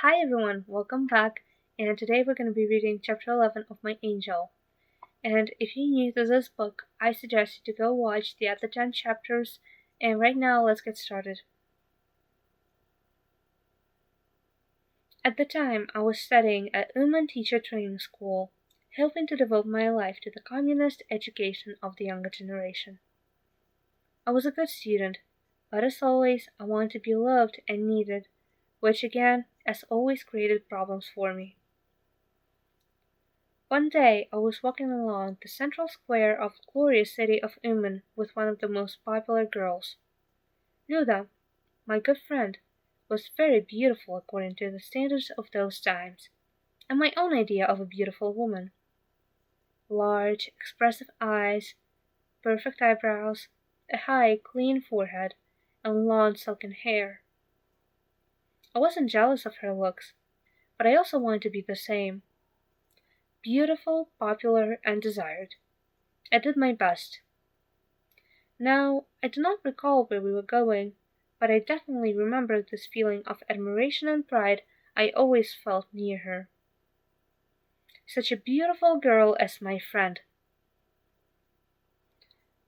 Hi everyone, welcome back. And today we're going to be reading chapter 11 of My Angel. And if you're new to this book, I suggest you to go watch the other 10 chapters. And right now, let's get started. At the time, I was studying at Uman Teacher Training School, hoping to devote my life to the communist education of the younger generation. I was a good student, but as always, I wanted to be loved and needed, which again, as always, created problems for me. One day I was walking along the central square of the glorious city of Uman with one of the most popular girls. Luda, my good friend, was very beautiful according to the standards of those times, and my own idea of a beautiful woman. Large, expressive eyes, perfect eyebrows, a high, clean forehead, and long silken hair. I wasn't jealous of her looks, but I also wanted to be the same. Beautiful, popular, and desired. I did my best. Now, I do not recall where we were going, but I definitely remember this feeling of admiration and pride I always felt near her. Such a beautiful girl as my friend.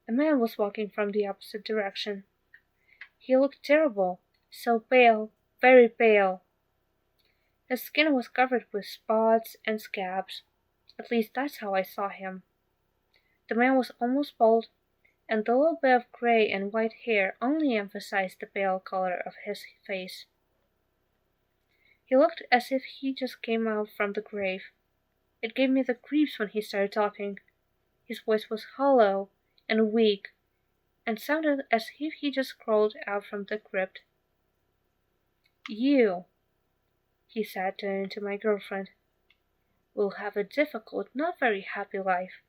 A man was walking from the opposite direction. He looked terrible, so pale, very pale. His skin was covered with spots and scabs. At least that's how I saw him. The man was almost bald, and the little bit of gray and white hair only emphasized the pale color of his face. He looked as if he just came out from the grave. It gave me the creeps when he started talking. His voice was hollow and weak, and sounded as if he just crawled out from the crypt. You, he said, turning to my girlfriend, will have a difficult, not very happy life.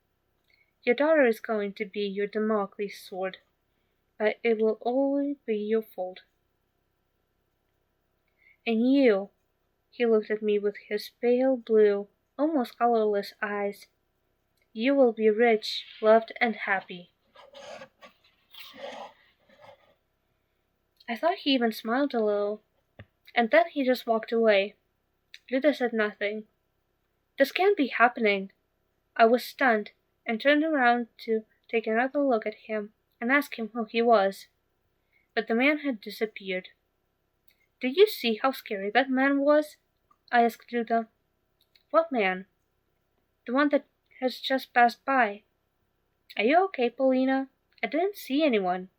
Your daughter is going to be your Damocles sword, but it will always be your fault. And you, he looked at me with his pale blue, almost colorless eyes, you will be rich, loved, and happy. I thought he even smiled a little, and then he just walked away. Luda said nothing. This can't be happening. I was stunned, and turned around to take another look at him and ask him who he was. But the man had disappeared. Did you see how scary that man was? I asked Luda. What man? The one that has just passed by. Are you okay, Paulina? I didn't see anyone.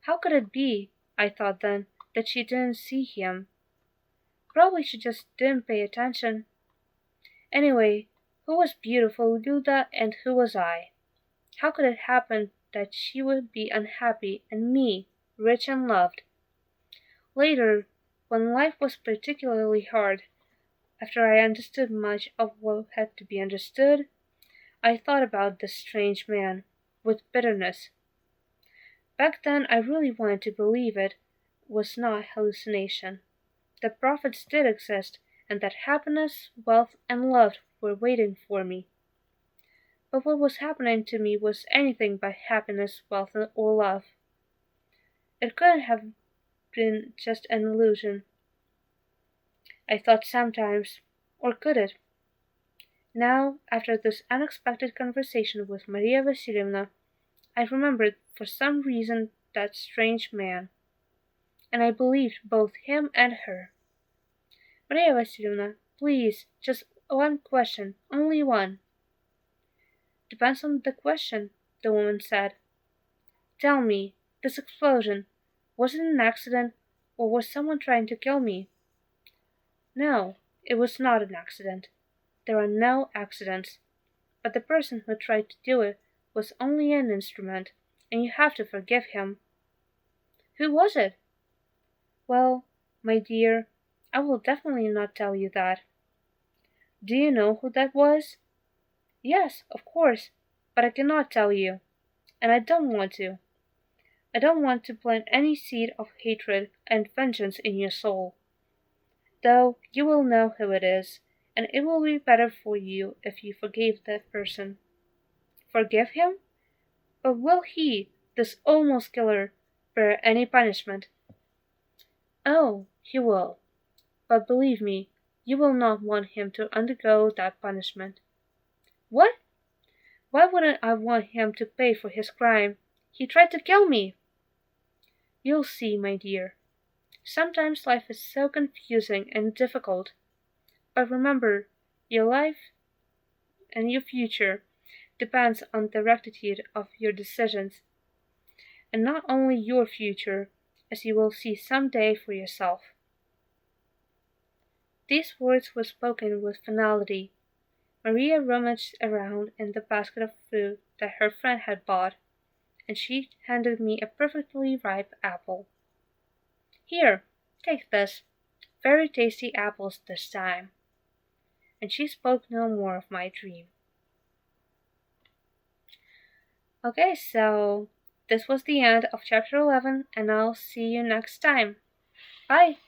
How could it be, I thought then, that she didn't see him? Probably she just didn't pay attention. Anyway, who was beautiful, Luda, and who was I? How could it happen that she would be unhappy and me, rich and loved? Later, when life was particularly hard, after I understood much of what had to be understood, I thought about this strange man, with bitterness. Back then I really wanted to believe it was not hallucination. That prophets did exist, and that happiness, wealth, and love were waiting for me. But what was happening to me was anything but happiness, wealth, or love. It couldn't have been just an illusion, I thought sometimes, or could it? Now, after this unexpected conversation with Maria Vasilievna, I remembered for some reason that strange man, and I believed both him and her. Maria Vasilievna, please, just one question, only one. Depends on the question, the woman said. Tell me, this explosion, was it an accident, or was someone trying to kill me? No, it was not an accident. There are no accidents. But the person who tried to do it was only an instrument, and you have to forgive him. Who was it? Well, my dear, I will definitely not tell you that. Do you know who that was? Yes, of course, but I cannot tell you, and I don't want to. I don't want to plant any seed of hatred and vengeance in your soul. Though you will know who it is, and it will be better for you if you forgave that person. Forgive him? But will he, this almost killer, bear any punishment? Oh, he will. But believe me, you will not want him to undergo that punishment." "What? Why wouldn't I want him to pay for his crime? He tried to kill me." "You'll see, my dear. Sometimes life is so confusing and difficult. But remember, your life and your future depends on the rectitude of your decisions. And not only your future, as you will see some day for yourself." These words were spoken with finality. Maria rummaged around in the basket of fruit that her friend had bought, and she handed me a perfectly ripe apple. "Here, take this. Very tasty apples this time." And she spoke no more of my dream. Okay, so this was the end of chapter 11, and I'll see you next time. Bye!